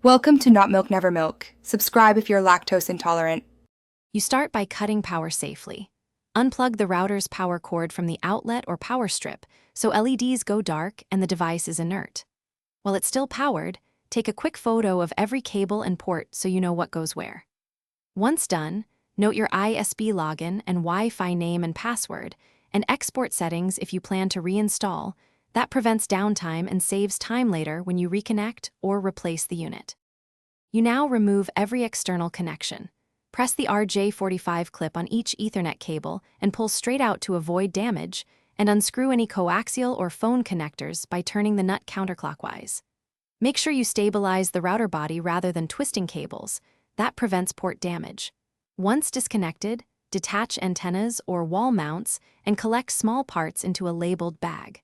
Welcome to Not Milk Never Milk. Subscribe if you're lactose intolerant. You start by cutting power safely. Unplug the router's power cord from the outlet or power strip so LEDs go dark and the device is inert. While it's still powered, take a quick photo of every cable and port so you know what goes where. Once done, note your ISB login and Wi-Fi name and password, and export settings if you plan to reinstall. That prevents downtime and saves time later when you reconnect or replace the unit. You now remove every external connection. Press the RJ45 clip on each Ethernet cable and pull straight out to avoid damage, and unscrew any coaxial or phone connectors by turning the nut counterclockwise. Make sure you stabilize the router body rather than twisting cables. That prevents port damage. Once disconnected, detach antennas or wall mounts and collect small parts into a labeled bag.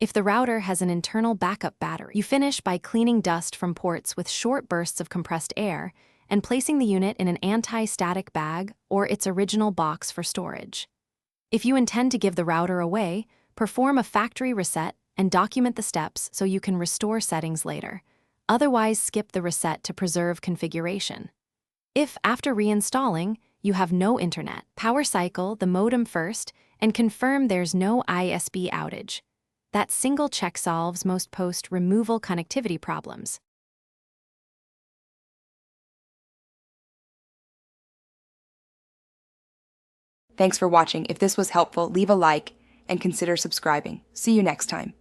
If the router has an internal backup battery, you finish by cleaning dust from ports with short bursts of compressed air and placing the unit in an anti-static bag or its original box for storage. If you intend to give the router away, perform a factory reset and document the steps so you can restore settings later. Otherwise, skip the reset to preserve configuration. If, after reinstalling, you have no internet, power cycle the modem first and confirm there's no ISB outage. That single check solves most post-removal connectivity problems. Thanks for watching. If this was helpful, leave a like and consider subscribing. See you next time.